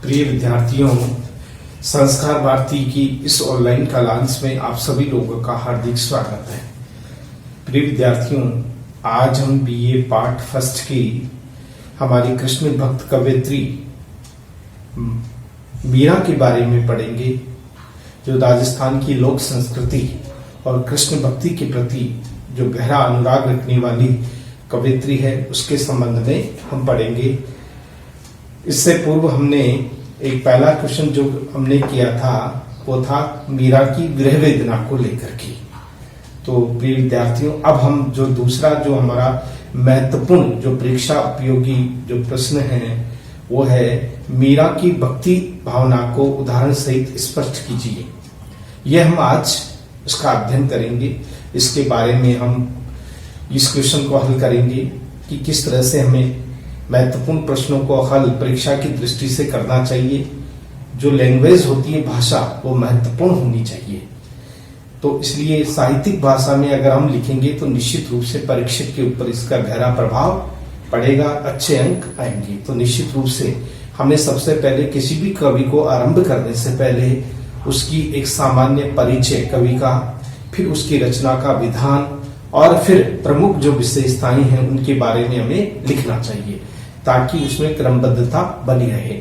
प्रिय विद्यार्थियों, संस्कार भारती की इस ऑनलाइन क्लास में आप सभी लोगों का हार्दिक स्वागत है। प्रिय विद्यार्थियों, आज हम बीए पार्ट फर्स्ट की हमारी कृष्ण भक्त कवयित्री मीरा के बारे में पढ़ेंगे, जो राजस्थान की लोक संस्कृति और कृष्ण भक्ति के प्रति जो गहरा अनुराग रखने वाली कवयित्री है, उसके संबंध में हम पढ़ेंगे। इससे पूर्व हमने एक पहला क्वेश्चन जो हमने किया था वो था मीरा की विरह वेदना को लेकर के। तो प्रिय विद्यार्थियों, अब हम जो दूसरा जो हमारा महत्वपूर्ण जो परीक्षा उपयोगी जो प्रश्न है वो है मीरा की भक्ति भावना को उदाहरण सहित स्पष्ट कीजिए। यह हम आज इसका अध्ययन करेंगे। इसके बारे में हम इस क्वेश्चन को हल करेंगे कि किस तरह से हमें महत्वपूर्ण प्रश्नों को हल परीक्षा की दृष्टि से करना चाहिए। जो लैंग्वेज होती है, भाषा, वो महत्वपूर्ण होनी चाहिए। तो इसलिए साहित्यिक भाषा में अगर हम लिखेंगे तो निश्चित रूप से परीक्षक के ऊपर इसका गहरा प्रभाव पड़ेगा, अच्छे अंक आएंगे। तो निश्चित रूप से हमें सबसे पहले किसी भी कवि को आरंभ करने से पहले उसकी एक सामान्य परिचय कवि का, फिर उसकी रचना का विधान और फिर प्रमुख जो विशेषताएं हैं उनके बारे में हमें लिखना चाहिए, ताकि उसमें क्रमबद्धता बनी रहे।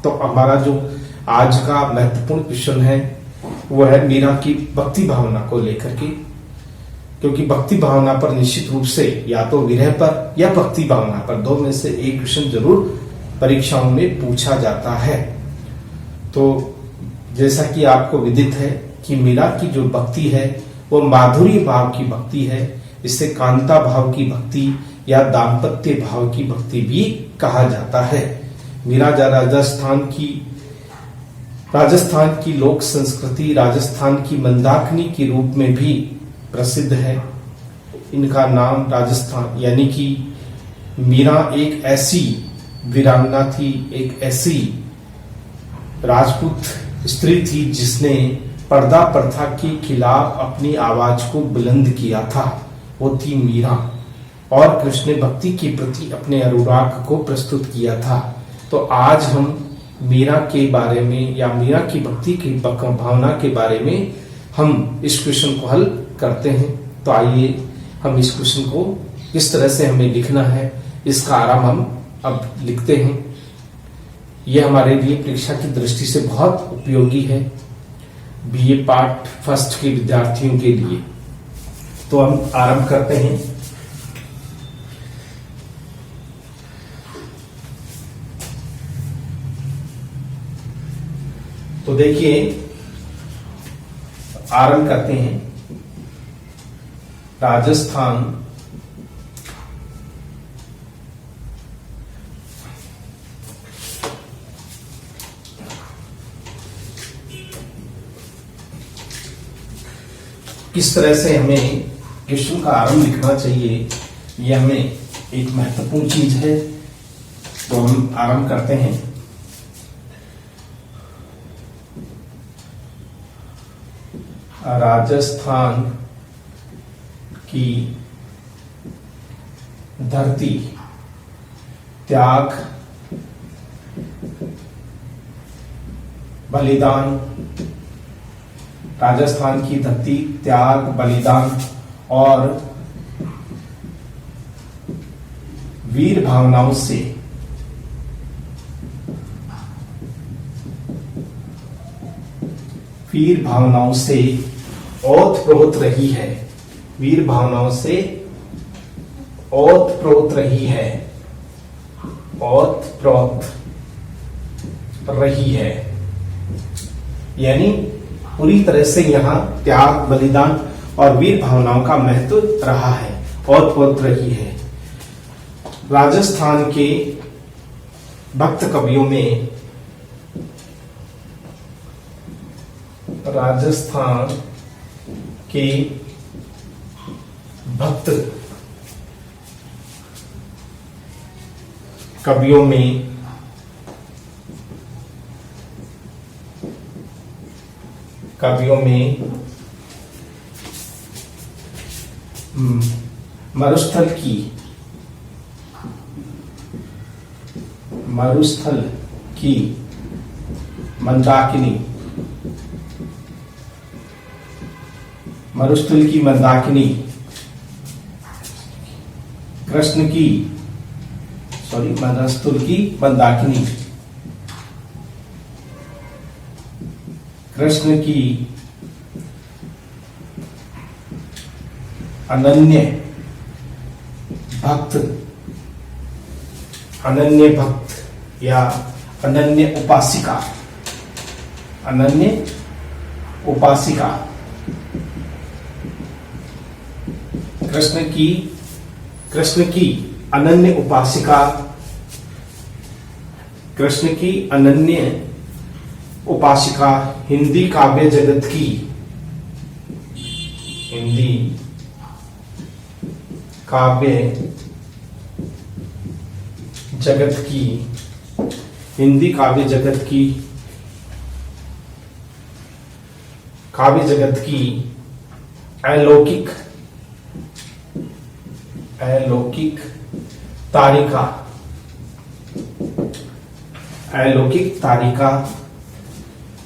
तो हमारा जो आज का महत्वपूर्ण क्वेश्चन है वो है मीरा की भक्ति भावना को लेकर के, क्योंकि भक्ति भावना पर निश्चित रूप से या तो विरह पर या भक्ति भावना पर दो में से एक क्वेश्चन जरूर परीक्षाओं में पूछा जाता है। तो जैसा कि आपको विदित है कि मीरा की जो भक्ति है वो माधुरी भाव की भक्ति है। इससे कांता भाव की भक्ति या दाम्पत्य भाव की भक्ति भी कहा जाता है। मीरा राजस्थान की लोक संस्कृति, राजस्थान की मंदाकिनी के रूप में भी प्रसिद्ध है। इनका नाम राजस्थान यानी कि मीरा एक ऐसी वीरांगना थी, एक ऐसी राजपूत स्त्री थी जिसने पर्दा प्रथा के खिलाफ अपनी आवाज को बुलंद किया था। वो थी मीरा, और कृष्ण भक्ति के प्रति अपने अनुराग को प्रस्तुत किया था। तो आज हम मीरा के बारे में या मीरा की भक्ति की भावना के बारे में हम इस क्वेश्चन को हल करते हैं। तो आइए हम इस क्वेश्चन को किस तरह से हमें लिखना है इसका आराम हम अब लिखते हैं। यह हमारे लिए परीक्षा की दृष्टि से बहुत उपयोगी है, बीए पार्ट फर्स्ट के विद्यार्थियों के लिए। तो हम आरंभ करते हैं। तो देखिए, आरंभ करते हैं। राजस्थान किस तरह से हमें क्वेश्चन का आरंभ लिखना चाहिए, यह हमें एक महत्वपूर्ण चीज है। तो हम आरंभ करते हैं। राजस्थान की धरती त्याग, बलिदान, राजस्थान की धरती त्याग, बलिदान और वीर भावनाओं से ओतप्रोत रही है। वीर भावनाओं से ओतप्रोत रही है, ओतप्रोत रही है, यानी पूरी तरह से यहाँ त्याग, बलिदान और वीर भावनाओं का महत्व रहा है और ओतप्रोत रही है। राजस्थान के भक्त कवियों में राजस्थान के भक्त कवियों में मरुस्थल की मंदाकिनी, मरुस्थल की मंदाकिनी, कृष्ण की मरुस्थल की मंदाकिनी, कृष्ण की अनन्य भक्त, अनन्य भक्त या अनन्य उपासिका, अनन्य उपासिका, कृष्ण की अनन्य उपासिका, कृष्ण की अनन्य उपासिका, हिंदी काव्य जगत की, हिंदी काव्य जगत की, हिंदी काव्य जगत की, काव्य जगत की अलौकिक, अलौकिक तारिका, अलौकिक तारिका,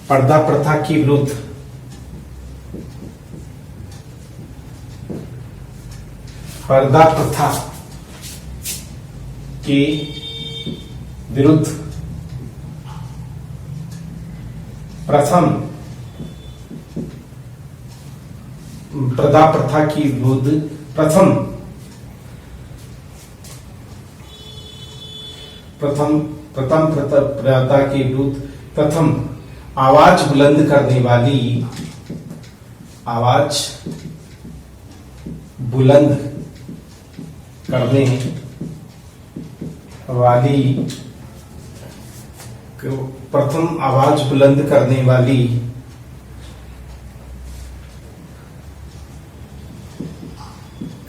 पर्दा प्रथा की विरुद्ध, पर्दा प्रथा के विरुद्ध प्रथम, पर्दा प्रथा की विरुद्ध प्रथम प्रथा के विरुद्ध प्रथम आवाज बुलंद करने वाली, आवाज बुलंद करने वाली, प्रथम आवाज बुलंद करने वाली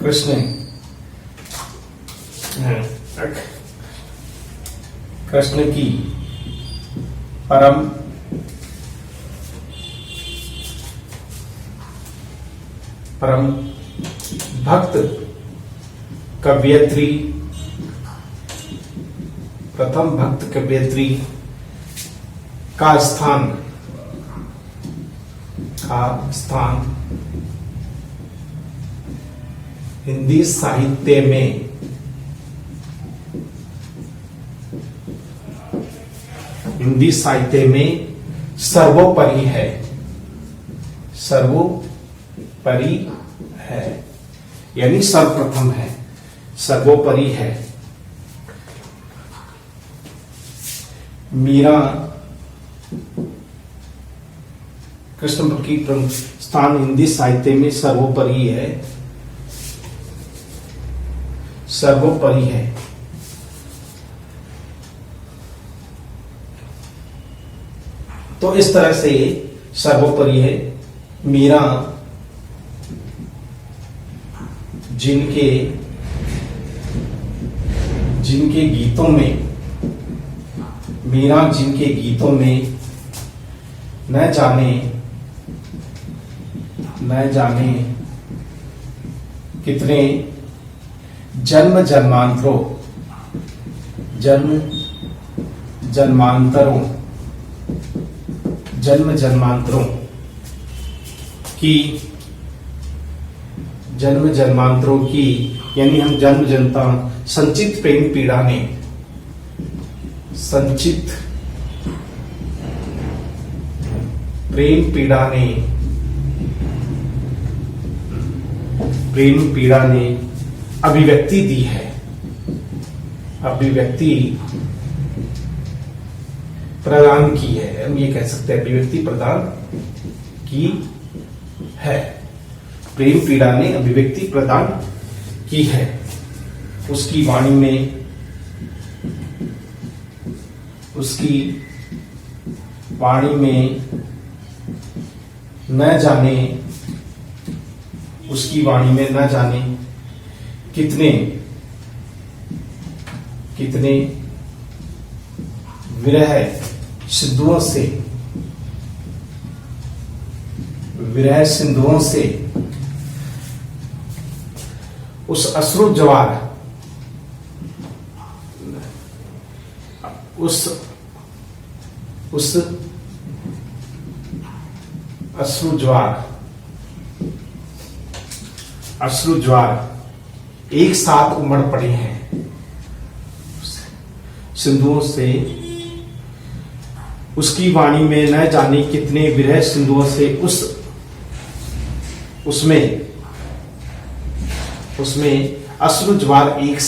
कृष्ण, कृष्ण की परम भक्त कवयित्री, प्रथम भक्त कवयित्री का स्थान हिंदी साहित्य में सर्वोपरि है, सर्वोपरि है, यानी सर्वप्रथम है, सर्वोपरि है। मीरा कृष्ण भक्त की प्रमुख स्थान हिंदी साहित्य में सर्वोपरि है, सर्वोपरि है। तो इस तरह से सर्वोपरि है। मीरा जिनके गीतों में, मीरा जिनके गीतों में न जाने कितने जन्म जन्मांतरों की यानी हम जन्म जनता संचित प्रेम पीड़ा ने, संचित प्रेम पीड़ा ने अभिव्यक्ति दी है, अभिव्यक्ति प्रदान की है, हम ये कह सकते हैं अभिव्यक्ति प्रदान की है। प्रेम पीड़ा ने अभिव्यक्ति प्रदान की है। उसकी वाणी में, उसकी वाणी में न जाने, उसकी वाणी में न जाने कितने विरह सिंधुओं से उस अश्रु ज्वार, उस अश्रु ज्वार, अश्रु ज्वार एक साथ उमड़ पड़े हैं सिंधुओं से। उसकी वाणी में न जाने कितने विरह सिंधुओं से उसमें अश्रु ज्वार एक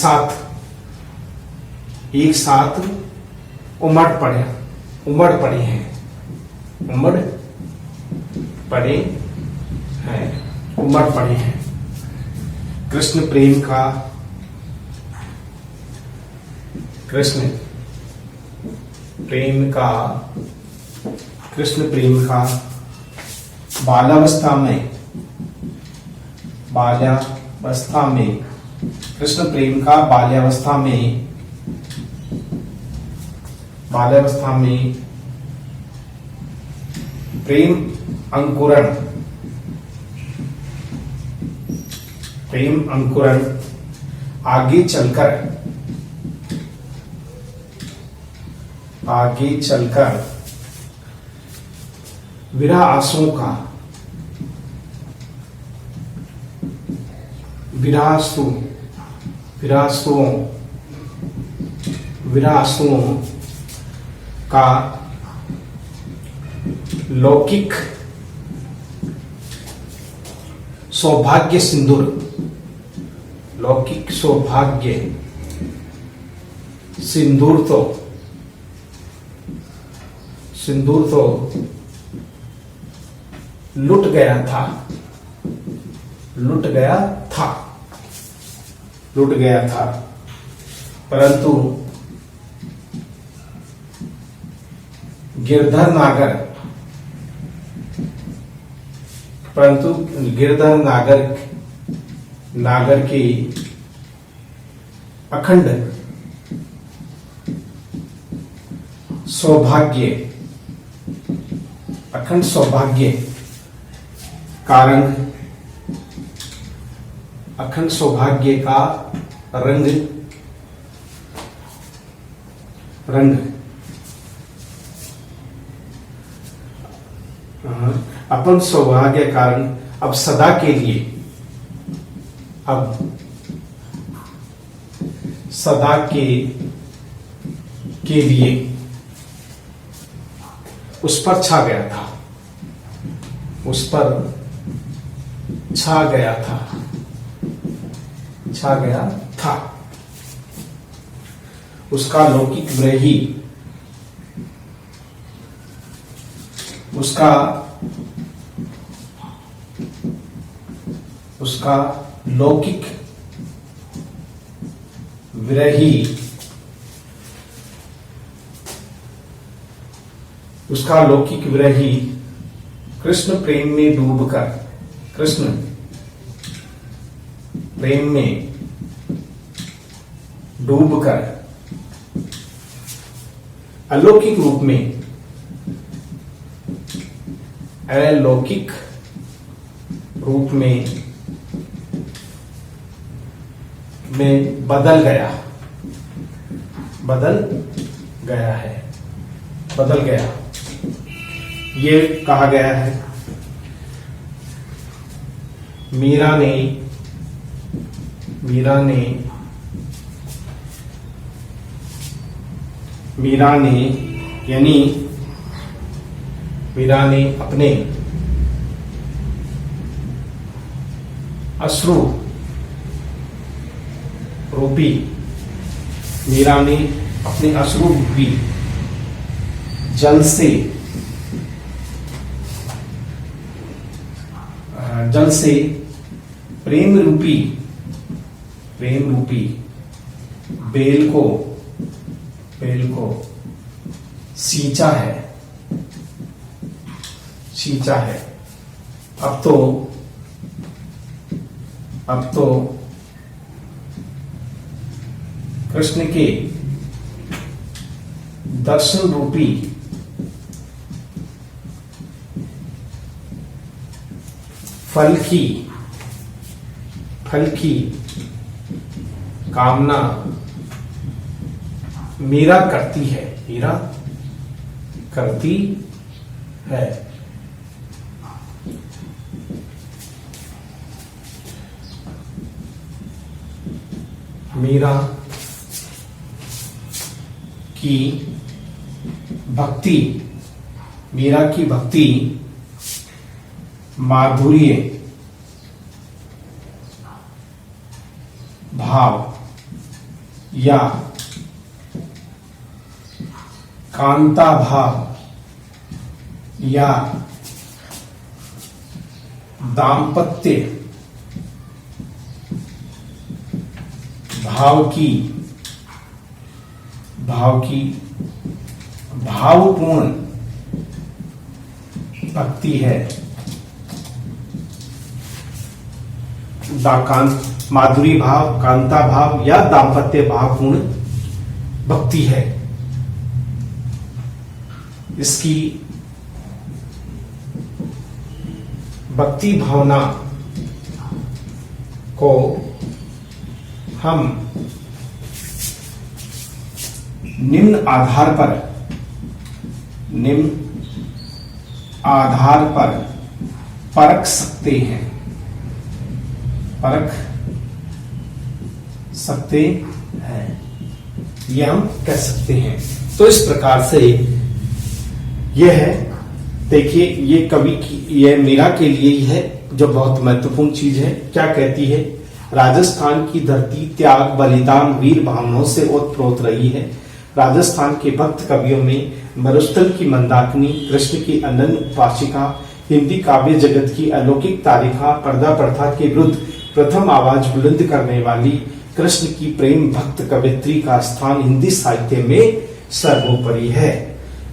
साथ उमड़ पड़े हैं, उमड़ पड़े हैं। कृष्ण प्रेम का बाल्यावस्था में कृष्ण प्रेम का बाल्यावस्था में प्रेम अंकुरण आगे चलकर विरह आंसुओं का लौकिक सौभाग्य सिंदूर तो लुट गया था, परंतु गिरधर नागर की अखंड सौभाग्य का रंग अपन सौभाग्य कारण अब सदा के लिए उस पर छा गया था। उसका लौकिक विरही, उसका लौकिक विरही कृष्ण प्रेम में डूबकर अलौकिक रूप में बदल गया। ये कहा गया है मीरा ने अपने अश्रु रूपी जल से प्रेम रूपी बेल को सींचा है। अब तो कृष्ण के दर्शन रूपी फल की कामना मीरा करती है। मीरा की भक्ति, मीरा की भक्ति माधुर्य भाव या कांता भाव या दाम्पत्य भाव की भावपूर्ण भक्ति है। माधुरी भाव, कांता भाव या दाम्पत्य भावपूर्ण भक्ति है। इसकी भक्ति भावना को हम निम्न आधार पर परख सकते हैं, यह हम कह सकते हैं। तो इस प्रकार से यह है, देखिए ये कवि की, यह मीरा के लिए ही है जो बहुत महत्वपूर्ण चीज है। क्या कहती है? राजस्थान की धरती त्याग, बलिदान, वीर भावनाओं से ओतप्रोत रही है। राजस्थान के भक्त कवियों में मरुस्थल की मंदाकिनी, कृष्ण की अनन्य उपासिका, हिंदी काव्य जगत की अलौकिक तारिका, पर्दा प्रथा के विरुद्ध प्रथम आवाज बुलंद करने वाली कृष्ण की प्रेम भक्त कवित्री का स्थान हिंदी साहित्य में सर्वोपरि है।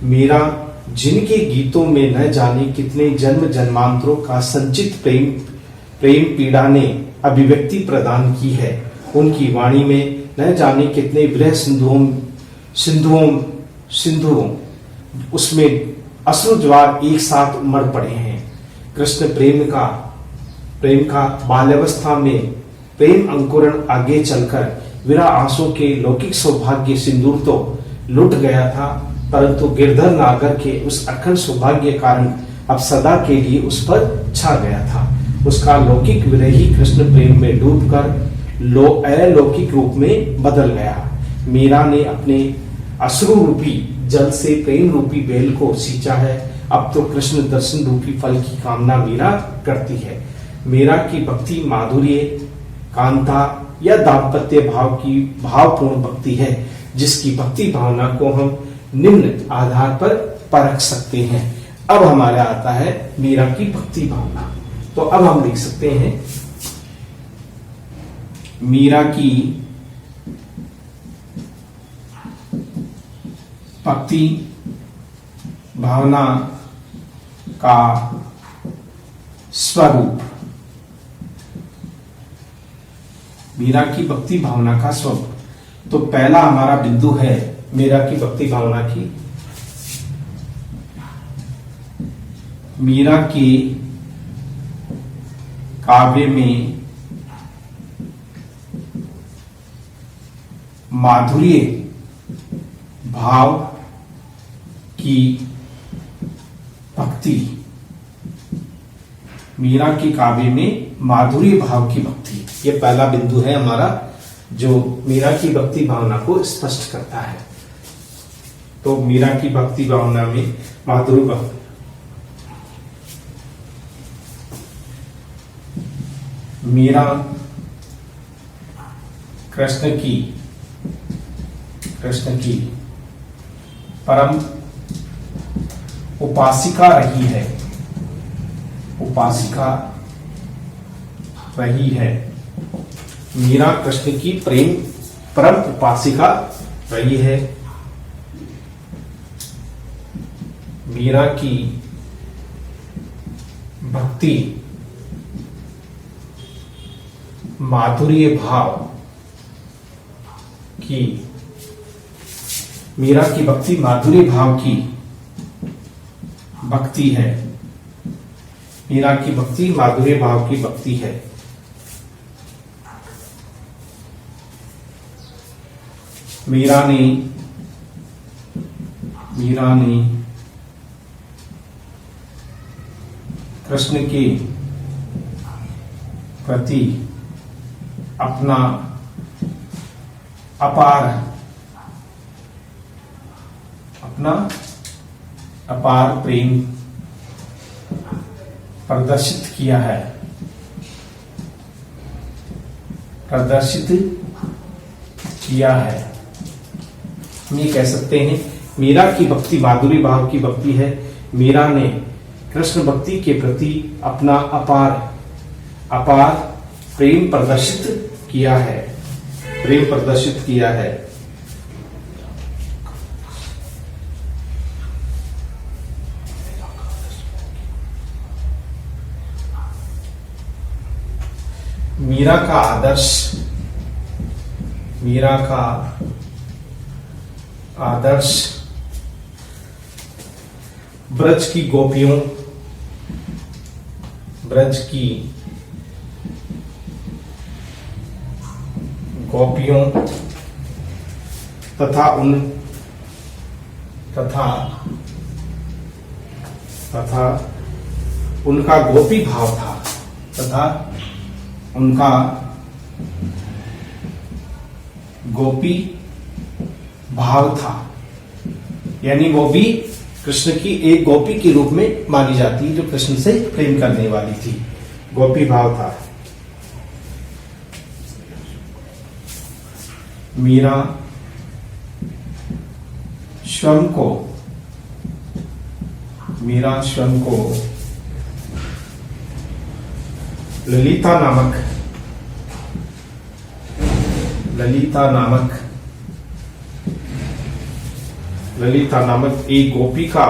मीरा जिनके गीतों में न जाने कितने जन्म जन्मांतरों का संचित प्रेम पीड़ा ने अभिव्यक्ति प्रदान की है, उनकी वाणी में न जाने कितने विरह सिंधुओं उसमें अश्रु ज्वार एक साथ उमड़ पड़े हैं। कृष्ण प्रेम का बाल्यावस्था में प्रेम अंकुरण आगे चलकर विरह आंसू के लौकिक सौभाग्य सिंदूर तो लुट गया था, परंतु गिरधर नागर के उस अखंड सौभाग्य कारण अब सदा के लिए उस पर छा गया था। उसका लौकिक विरही कृष्ण प्रेम में डूबकर अलौकिक रूप में बदल गया। मीरा ने अपने अश्रु रूपी जल से प्रेम रूपी बेल को सींचा है। अब तो कृष्ण दर्शन रूपी फल की कामना मीरा करती है। मीरा की भक्ति माधुर्य, कांता या दाम्पत्य भाव की भावपूर्ण भक्ति है, जिसकी भक्ति भावना को हम निम्न आधार पर परख सकते हैं। अब हमारा आता है मीरा की भक्ति भावना। तो अब हम लिख सकते हैं मीरा की भक्ति भावना का स्वरूप। मीरा की भक्ति भावना का स्वरूप, तो पहला हमारा बिंदु है मीरा की भक्ति भावना की। मीरा के काव्य में माधुर्य भाव की भक्ति, मीरा के काव्य में माधुर्य भाव की भक्ति, ये पहला बिंदु है हमारा जो मीरा की भक्ति भावना को स्पष्ट करता है। तो मीरा की भक्ति भावना में माधुर्य भाव, मीरा कृष्ण की परम उपासिका रही है। मीरा कृष्ण की परम उपासिका रही है। मीरा की भक्ति माधुर्य भाव की, मीरा की भक्ति माधुर्य भाव की भक्ति है। मीरा की भक्ति माधुर्य भाव की भक्ति है। मीरा ने कृष्ण के प्रति अपना अपार प्रेम प्रदर्शित किया है, हम ये कह सकते हैं मीरा की भक्ति माधुरी भाव की भक्ति है। मीरा ने कृष्ण भक्ति के प्रति अपना अपार प्रेम प्रदर्शित किया है। मीरा का आदर्श ब्रज की गोपियों तथा उनका गोपी भाव था, यानी वो भी कृष्ण की एक गोपी के रूप में मानी जाती है जो कृष्ण से प्रेम करने वाली थी। गोपी भाव था। मीरा स्वयं को ललिता नामक एक गोपी का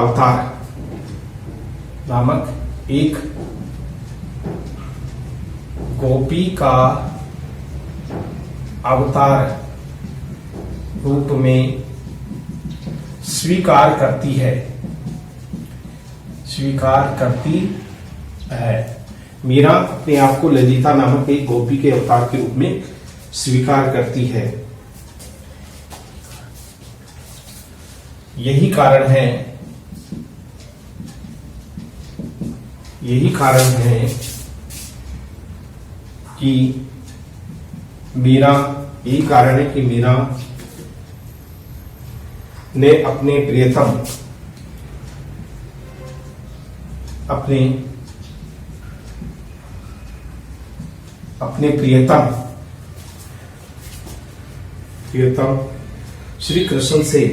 अवतार रूप में स्वीकार करती है। मीरा अपने आप को ललिता नामक एक गोपी के अवतार के रूप में स्वीकार करती है। यही कारण है कि मीरा ने अपने प्रियतम श्री कृष्ण से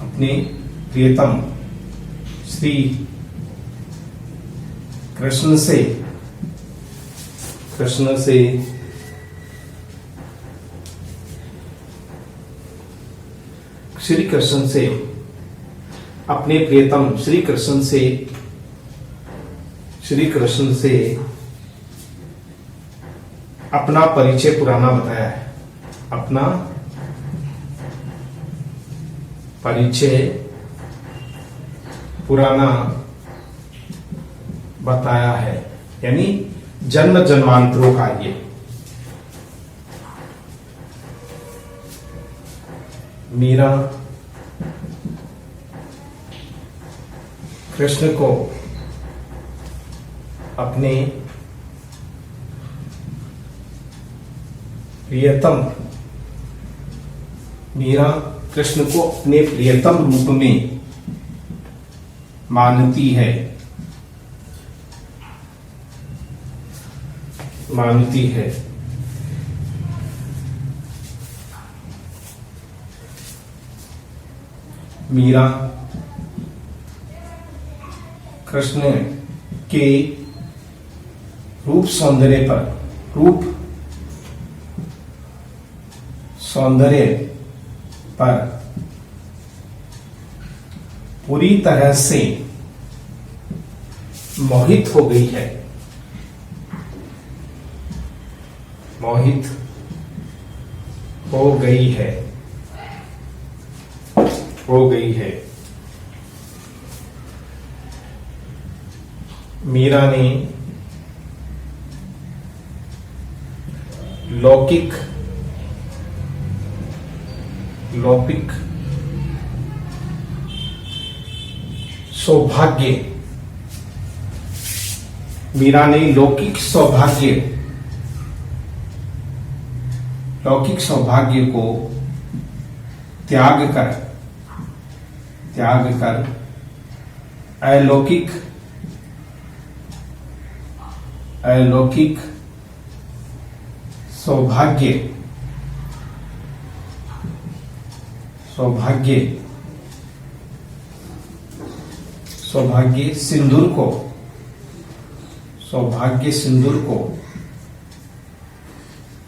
अपने प्रियतम श्री कृष्ण से अपना परिचय पुराना बताया है। यानी जन्म जन्मांतरों का ये मीरा कृष्ण को अपने प्रियतम रूप में मानती है। मीरा कृष्ण के रूप सौंदर्य पर पूरी तरह से मोहित हो गई है। मीरा ने लौकिक सौभाग्य मीरा ने लौकिक सौभाग्य को त्याग कर अलौकिक सौभाग्य सिंदूर को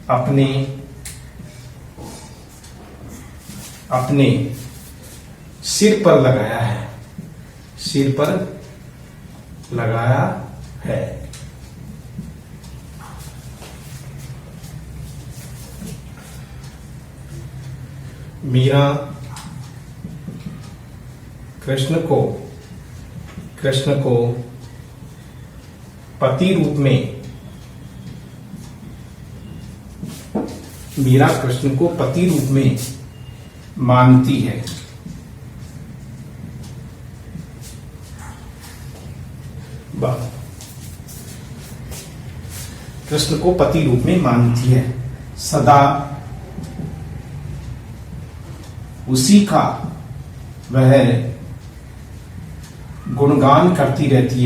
अपने सिर पर लगाया है। मीरा कृष्ण को पति रूप में मानती है। कृष्ण को पति रूप में मानती है, सदा उसी का वह गुणगान करती रहती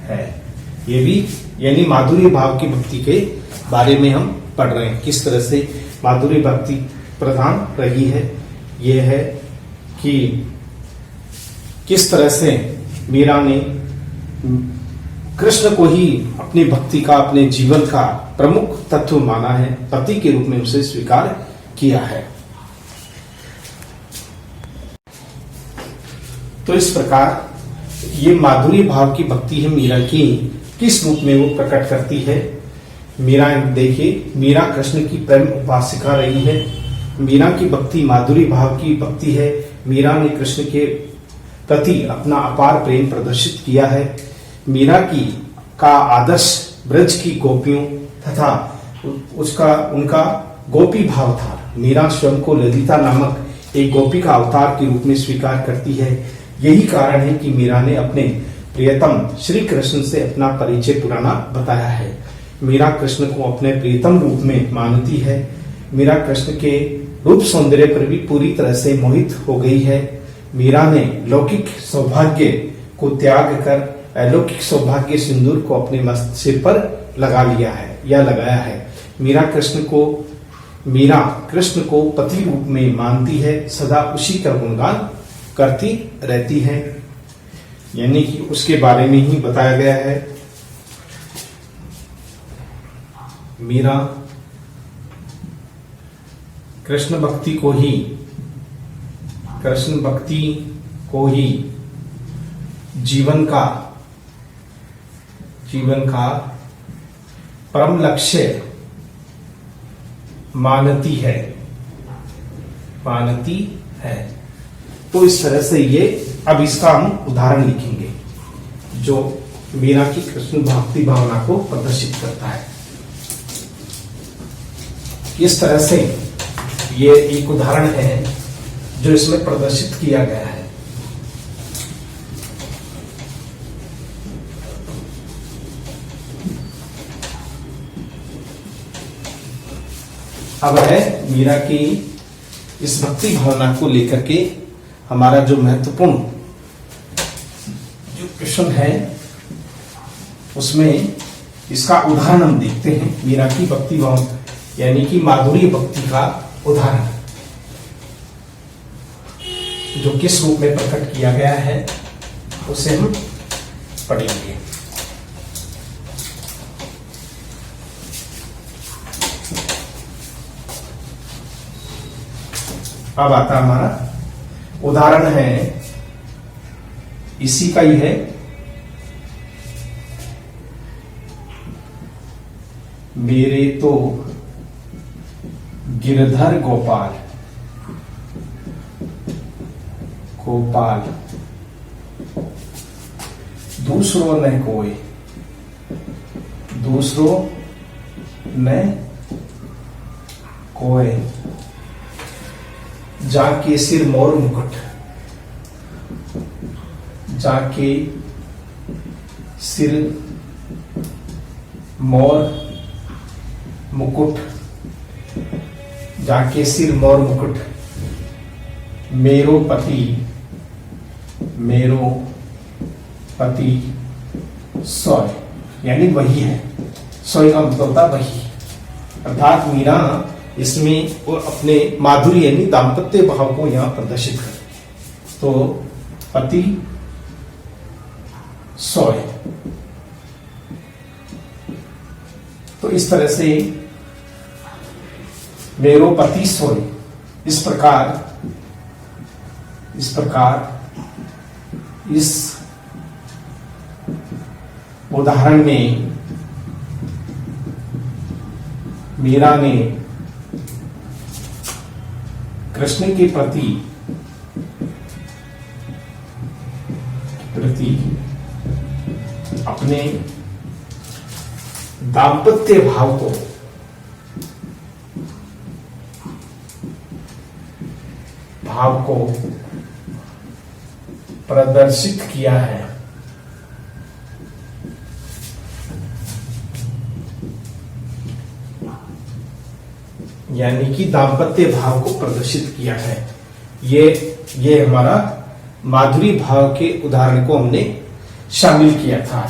है। ये भी यानी माधुर्य भाव की भक्ति के बारे में हम पढ़ रहे हैं, किस तरह से माधुर्य भक्ति प्रधान रही है। ये है कि किस तरह से मीरा ने कृष्ण को ही अपनी भक्ति का, अपने जीवन का प्रमुख तत्व माना है, पति के रूप में उसे स्वीकार किया है। तो इस प्रकार ये माधुर्य भाव की भक्ति है मीरा की, किस रूप में वो प्रकट करती है। मीरा देखिए, मीरा कृष्ण की प्रेम उपासिका रही है। मीरा की भक्ति माधुर्य भाव की भक्ति है। मीरा ने कृष्ण के प्रति अपना अपार प्रेम प्रदर्शित किया है। मीरा का आदर्श ब्रज की गोपियों तथा उनका गोपी भाव था। मीरा स्वयं को ललिता नामक एक गोपी का अवतार के रूप में स्वीकार करती है। यही कारण है कि मीरा ने अपने प्रियतम श्री कृष्ण से अपना परिचय पुराना बताया है। मीरा कृष्ण को अपने प्रियतम रूप में मानती है। मीरा कृष्ण के रूप सौंदर्य पर भी पूरी तरह से मोहित हो गई है। मीरा ने लौकिक सौभाग्य को त्याग कर अलौकिक सौभाग्य सिंदूर को अपने मस्त सिर पर लगाया है। मीरा कृष्ण को पति रूप में मानती है, सदा उसी का गुणगान करती रहती है। यानी कि उसके बारे में ही बताया गया है। मीरा कृष्ण भक्ति को ही जीवन का परम लक्ष्य मानती है। तो इस तरह से ये, अब इसका हम उदाहरण लिखेंगे जो मीरा की कृष्ण भक्ति भावना को प्रदर्शित करता है। इस तरह से ये एक उदाहरण है जो इसमें प्रदर्शित किया गया है। अब है मीरा की इस भक्ति भावना को लेकर के हमारा जो महत्वपूर्ण जो प्रश्न है उसमें इसका उदाहरण हम देखते हैं। मीरा की भक्ति भावना यानी कि माधुर्य भक्ति का उदाहरण जो किस रूप में प्रकट किया गया है उसे हम पढ़ेंगे। अब आता हमारा उदाहरण है, इसी का ही है। मेरे तो गिरधर गोपाल दूसरों ने कोय जाके सिर मोर मुकुट जाके सिर मोर मुकुट, जाके सिर मोर मुकुट, मेरो पति सोय, यानी वही है। सोय का मतलब होता वही, अर्थात मीरा इसमें वो अपने माधुर्य यानी दाम्पत्य भाव को यहां प्रदर्शित कर। तो पति सोय, तो इस तरह से मेरो पति सोय, इस प्रकार इस उदाहरण में मीरा ने कृष्ण के प्रति अपने दाम्पत्य भाव को प्रदर्शित किया है। यानी कि दाम्पत्य भाव को प्रदर्शित किया है। ये हमारा माधुरी भाव के उदाहरण को हमने शामिल किया था।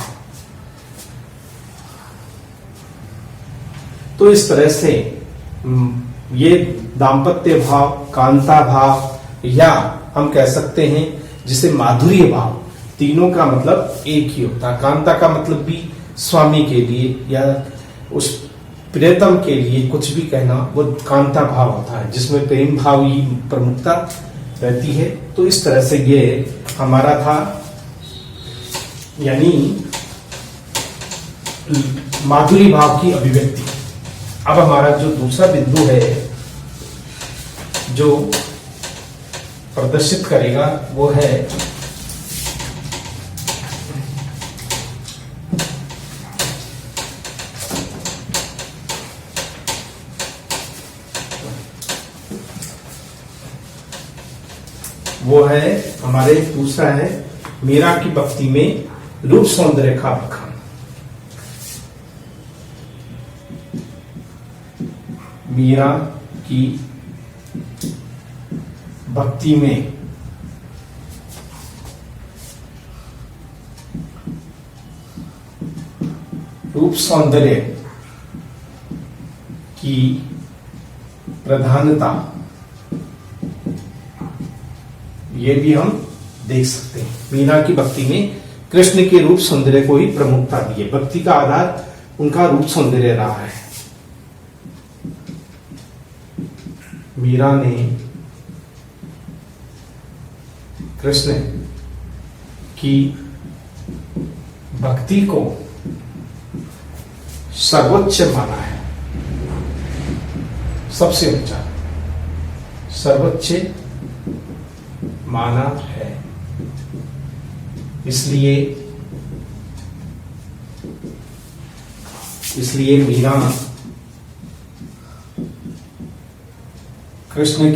तो इस तरह से ये दाम्पत्य भाव, कांता भाव, या हम कह सकते हैं जिसे माधुर्य भाव, तीनों का मतलब एक ही होता है। कांता का मतलब भी स्वामी के लिए या उस प्रियतम के लिए कुछ भी कहना, वो कांता भाव होता है जिसमें प्रेम भाव ही प्रमुखता रहती है। तो इस तरह से ये हमारा था, यानी माधुरी भाव की अभिव्यक्ति। अब हमारा जो दूसरा बिंदु है जो प्रदर्शित करेगा वो है हमारे दूसरा है मीरा की भक्ति में रूप सौंदर्य का बखान। मीरा की भक्ति में रूप सौंदर्य की प्रधानता, ये भी हम देख सकते हैं। मीरा की भक्ति में कृष्ण के रूप सौंदर्य को ही प्रमुखता दी है। भक्ति का आधार उनका रूप सौंदर्य रहा है। मीरा ने कृष्ण की भक्ति को सर्वोच्च माना है, सबसे ऊंचा, सर्वोच्च माना है। इसलिए मीरा कृष्ण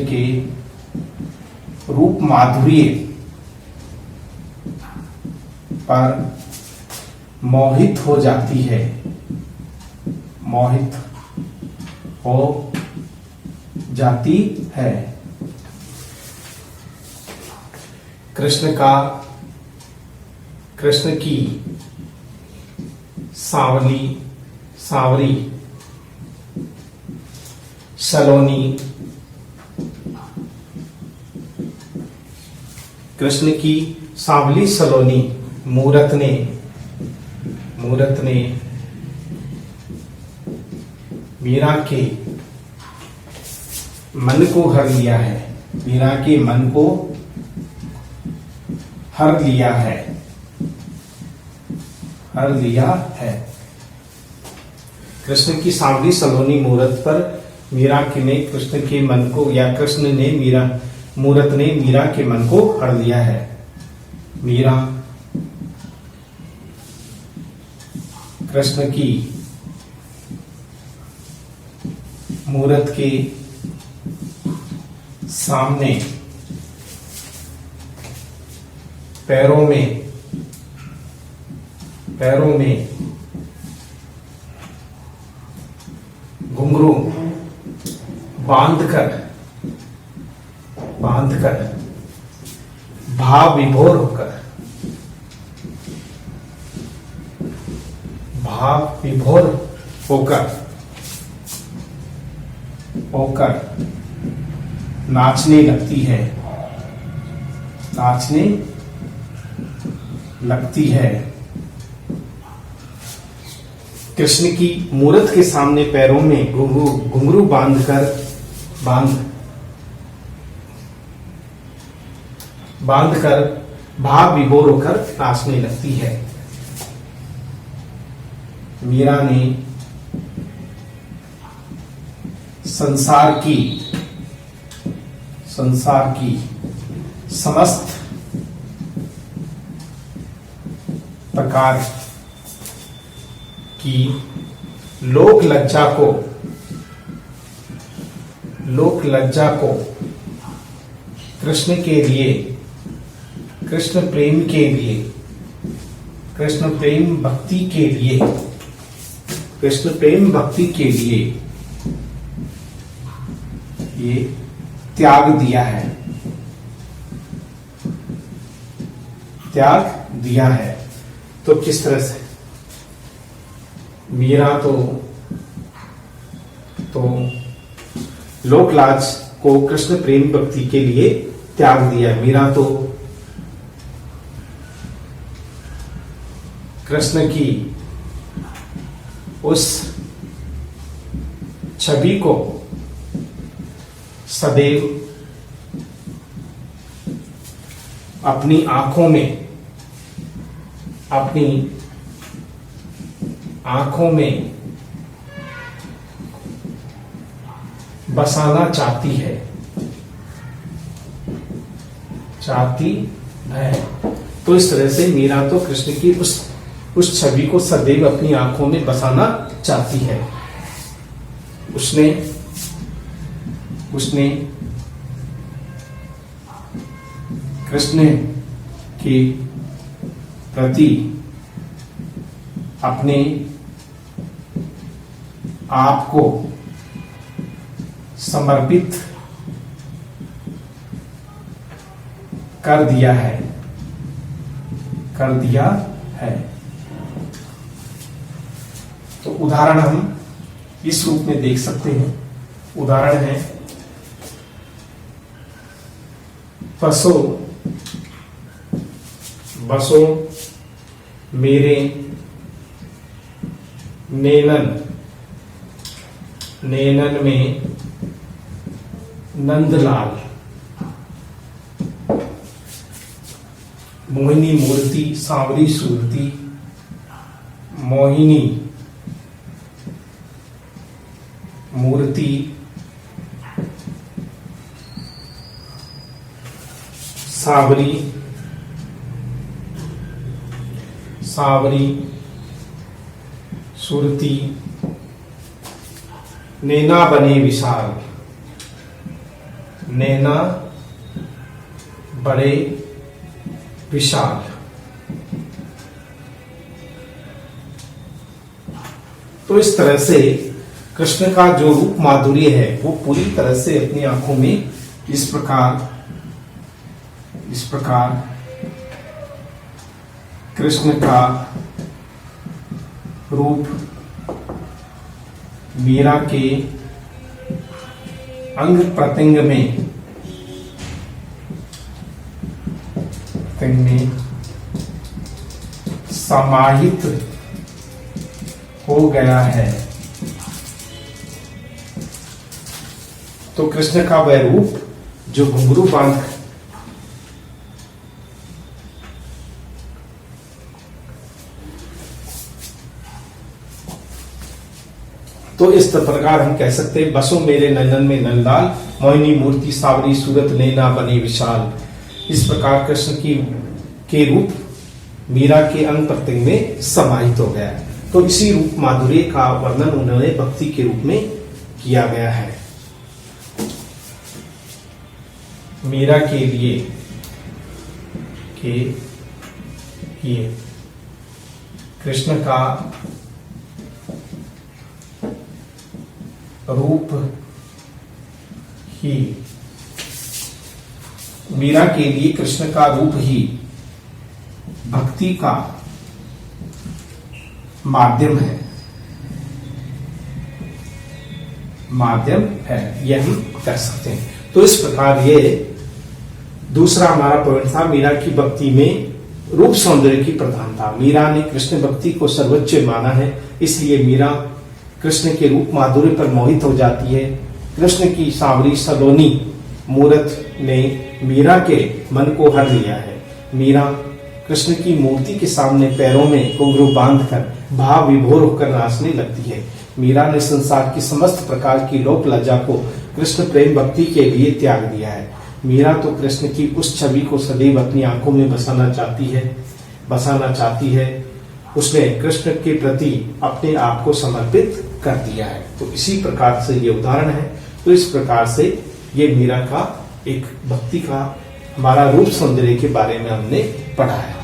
के रूप माधुर्य पर मोहित हो जाती है, मोहित हो जाती है। कृष्ण की सांवरी सलोनी, कृष्ण की सांवली सलोनी मूरत ने मीरा के मन को हर लिया है। मीरा के मन को हर लिया है। कृष्ण की सांवली सलोनी मूरत पर मीरा ने कृष्ण के मन को, या कृष्ण ने मूरत ने मीरा के मन को हर लिया है। मीरा कृष्ण की मूरत के सामने पैरों में घुंघरू बांधकर भाव विभोर होकर नाचने लगती है। कृष्ण की मूरत के सामने पैरों में घुंघरू बांधकर भाव विभोर होकर नाचने लगती है। मीरा ने संसार की समस्त प्रकार की लोक लज्जा को कृष्ण के लिए, कृष्ण प्रेम भक्ति के लिए ये त्याग दिया है। तो किस तरह से मीरा तो लोकलाज को कृष्ण प्रेम भक्ति के लिए त्याग दिया। मीरा तो कृष्ण की उस छवि को सदैव अपनी आंखों में बसाना चाहती है। तो इस तरह से मीरा तो कृष्ण की उस छवि को सदैव अपनी आंखों में बसाना चाहती है। उसने कृष्ण के प्रति अपने आप को समर्पित कर दिया है। तो उदाहरण हम इस रूप में देख सकते हैं। उदाहरण है, बसो मेरे नैनन में नंदलाल, मोहिनी मूर्ति सांवरी सूरती, मोहिनी मूर्ति सावरी सुरती, नैना बने विशाल, नैना बड़े विशाल। तो इस तरह से कृष्ण का जो रूप माधुर्य है वो पूरी तरह से अपनी आंखों में इस प्रकार कृष्ण का रूप मीरा के अंग प्रत्यंग में समाहित हो गया है। तो कृष्ण का वह रूप जो घुंघरू बांध तो इस प्रकार हम कह सकते हैं, बसो मेरे नंदन में नंदलाल, मोहिनी मूर्ति सावरी सूरत, नैना बने विशाल। इस प्रकार कृष्ण के रूप मीरा के अंग प्रत्यंग में समाहित हो गया। तो इसी रूप माधुर्य का वर्णन उन्होंने भक्ति के रूप में किया गया है। मीरा के लिए ये कृष्ण का रूप ही, मीरा के लिए कृष्ण का रूप ही भक्ति का माध्यम है, यह हम कर सकते हैं। तो इस प्रकार ये दूसरा हमारा पॉइंट था, मीरा की भक्ति में रूप सौंदर्य की प्रधानता। मीरा ने कृष्ण भक्ति को सर्वोच्च माना है, इसलिए मीरा कृष्ण के रूप माधुर्य पर मोहित हो जाती है। कृष्ण की सांवरी सलोनी मूरत ने मीरा के मन को हर लिया है। मीरा कृष्ण की मूर्ति के सामने पैरों में घुंघरू बांधकर भाव विभोर होकर नाचने लगती है। मीरा ने संसार की समस्त प्रकार की लोक लज्जा को कृष्ण प्रेम भक्ति के लिए त्याग दिया है। मीरा तो कृष्ण की उस छवि को सदैव अपनी आंखों में बसाना चाहती है। उसने कृष्ण के प्रति अपने आप को समर्पित कर दिया है। तो इसी प्रकार से ये उदाहरण है। तो इस प्रकार से ये मीरा का एक भक्ति का हमारा रूप सौंदर्य के बारे में हमने पढ़ा है।